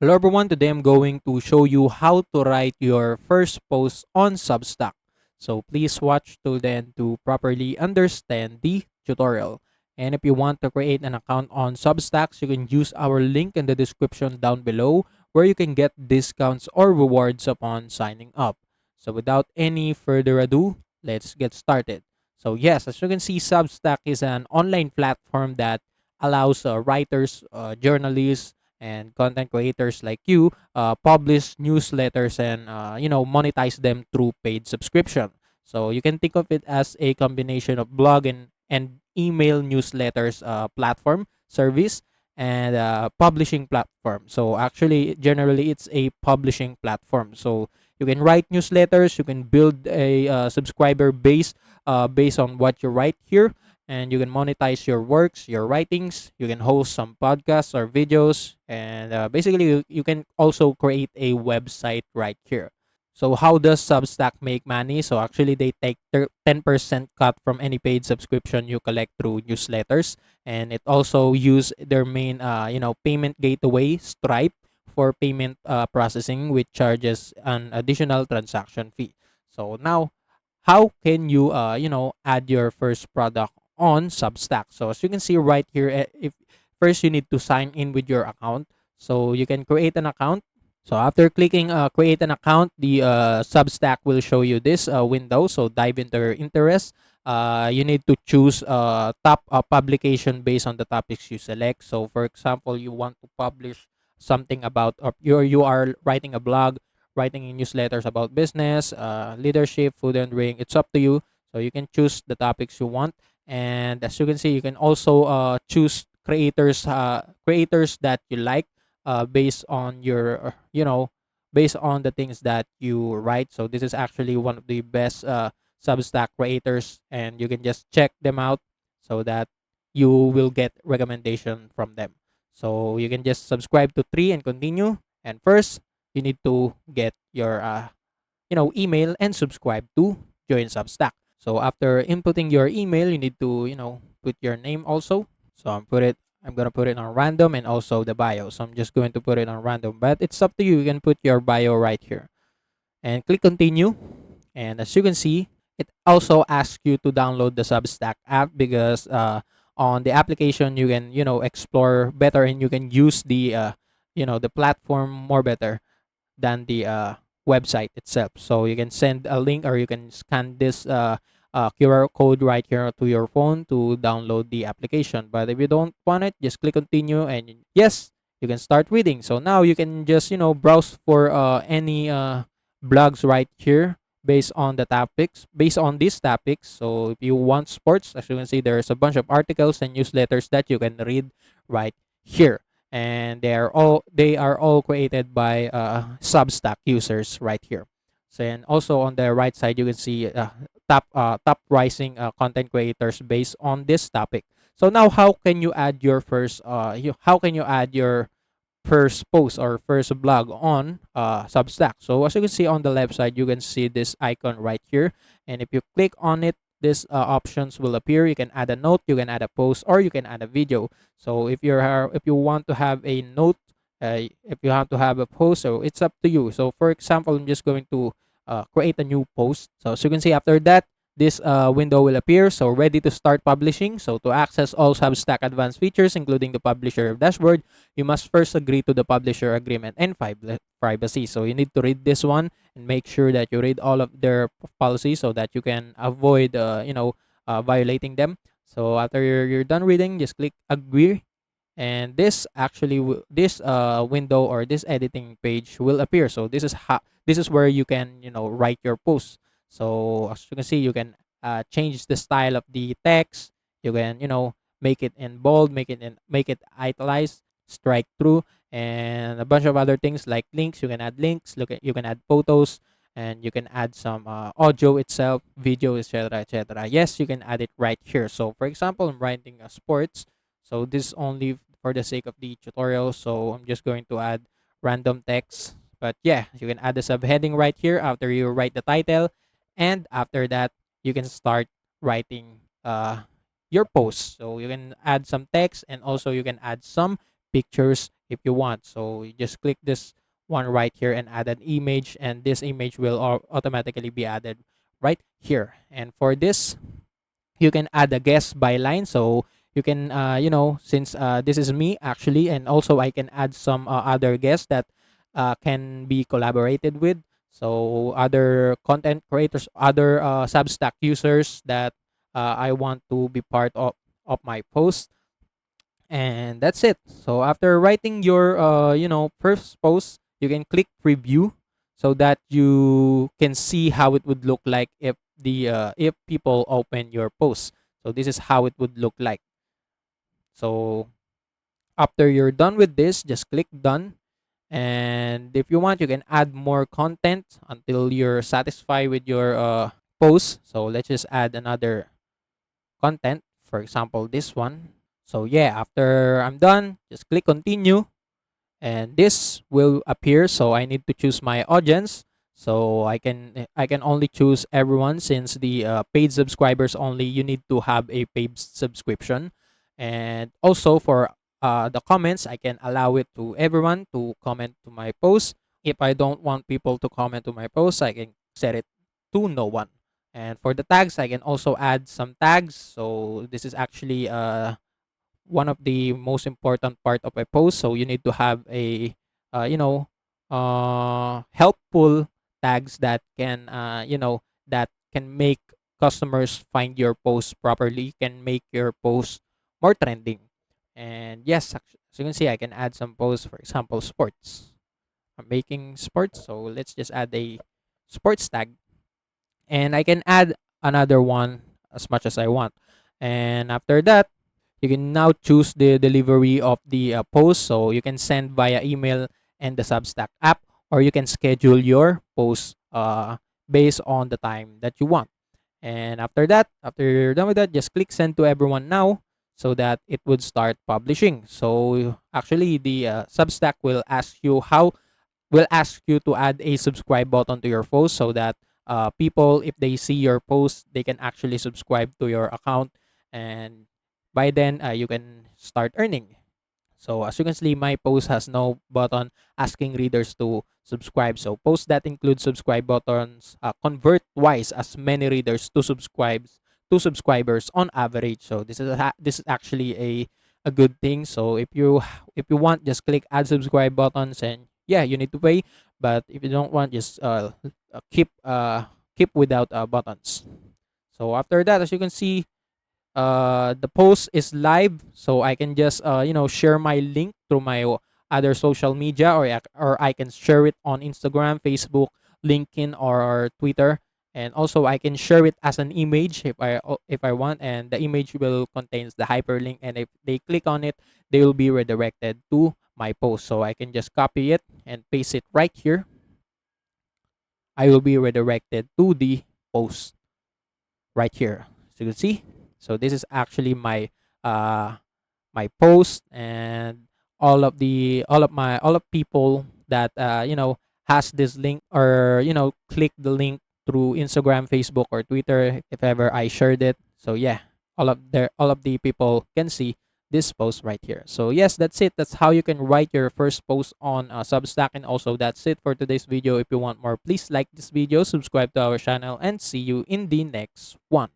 Hello everyone, today I'm going to show you how to write your first post on Substack. So please watch till then to properly understand the tutorial. And if you want to create an account on Substack, you can use our link in the description down below where you can get discounts or rewards upon signing up. So without any further ado, let's get started. So yes, as you can see, Substack is an online platform that allows writers, journalists, and content creators like you publish newsletters and monetize them through paid subscription. So you can think of it as a combination of blog and email newsletters platform service and publishing platform. So actually generally it's a publishing platform. So you can write newsletters, you can build a subscriber base based on what you write here, and you can monetize your works, your writings. You can host some podcasts or videos, and basically you can also create a website right here. So how does Substack make money? So actually they take 10% cut from any paid subscription you collect through newsletters, and it also use their main payment gateway Stripe for payment processing, which charges an additional transaction fee. So now, how can you add your first product on Substack? So as you can see right here, if first you need to sign in with your account, so you can create an account. So after clicking create an account, the Substack will show you this window. So dive into your interests. You need to choose top publication based on the topics you select. So for example, you want to publish something about, or you are writing a blog, writing in newsletters about business, leadership, food and drink. It's up to you. So you can choose the topics you want, and as you can see, you can also choose creators that you like based on your based on the things that you write. So this is actually one of the best Substack creators, and you can just check them out so that you will get recommendation from them. So you can just subscribe to three and continue. And first, you need to get your email and subscribe to join Substack. So after inputting your email, you need to put your name also. So I'm gonna put it on random, and also the bio. So I'm just going to put it on random, but it's up to you. You can put your bio right here and click continue. And as you can see, it also asks you to download the Substack app, because on the application you can explore better, and you can use the platform more better than the website itself. So you can send a link, or you can scan this QR code right here to your phone to download the application. But if you don't want it, just click continue, and yes, you can start reading. So now you can just browse for any blogs right here based on the topics, based on these topics. So if you want sports, as you can see, there's a bunch of articles and newsletters that you can read right here, and they are all created by Substack users right here. So, and also on the right side, you can see top rising content creators based on this topic. So now, how can you add your first post or first blog on Substack? So as you can see on the left side, you can see this icon right here, and if you click on it, these options will appear. You can add a note, you can add a post, or you can add a video. So if you want to have a note, if you want to have a post, so it's up to you. So for example, I'm just going to create a new post. So as you can see, after that, this window will appear. So ready to start publishing. So to access all Substack advanced features, including the publisher dashboard, you must first agree to the publisher agreement and privacy. So you need to read this one and make sure that you read all of their policies so that you can avoid violating them. So after you're done reading, just click agree, and this actually this window or this editing page will appear. So this is where you can write your post. So as you can see, you can change the style of the text. You can make it in bold, make it italicized, strike through, and a bunch of other things like links. You can add links. You can add photos, and you can add some audio itself, video, etc., etc. Yes, you can add it right here. So for example, I'm writing sports. So this is only for the sake of the tutorial. So I'm just going to add random text. But yeah, you can add the subheading right here after you write the title, and after that, you can start writing your post. So you can add some text, and also you can add some pictures if you want. So you just click this one right here and add an image, and this image will automatically be added right here. And for this, you can add a guest byline. So you can since this is me actually, and also I can add some other guests that can be collaborated with. So other content creators, other Substack users that I want to be part of my post. And that's it. So after writing your first post, you can click preview so that you can see how it would look like if people open your post. So this is how it would look like. So after you're done with this, just click done. And if you want, you can add more content until you're satisfied with your post. So let's just add another content, for example this one. So yeah, after I'm done, just click continue, and this will appear. So I need to choose my audience. So I can only choose everyone, since the paid subscribers only, you need to have a paid subscription. And also for the comments, I can allow it to everyone to comment to my post. If I don't want people to comment to my post, I can set it to no one. And for the tags, I can also add some tags. So this is actually one of the most important part of a post. So you need to have a helpful tags that can that can make customers find your post properly, can make your post more trending. And yes, as you can see, I can add some posts, for example sports. I'm making sports, so let's just add a sports tag, and I can add another one as much as I want. And after that, you can now choose the delivery of the post. So you can send via email and the Substack app, or you can schedule your post based on the time that you want. And after that, after you're done with that, just click send to everyone now so that it would start publishing. So actually, the Substack will ask you to add a subscribe button to your post, so that people, if they see your post, they can actually subscribe to your account, and by then you can start earning. So as you can see, my post has no button asking readers to subscribe. So posts that include subscribe buttons convert twice as many readers to subscribers on average. So this is actually a good thing. So if you want, just click add subscribe buttons, and yeah, you need to pay. But if you don't want, just keep without buttons. So after that, as you can see, the post is live, so I can just share my link through my other social media, or I can share it on Instagram, Facebook, LinkedIn, or Twitter. And also I can share it as an image if I want, and the image will contains the hyperlink, and if they click on it, they will be redirected to my post. So I can just copy it and paste it right here. I will be redirected to the post right here. So you can see. So this is actually uh my post, and all of people that has this link, or click the link through Instagram, Facebook, or Twitter if ever I shared it. So yeah, all of the people can see this post right here. So yes, that's it. That's how you can write your first post on Substack. And also, that's it for today's video. If you want more, please like this video, subscribe to our channel, and see you in the next one.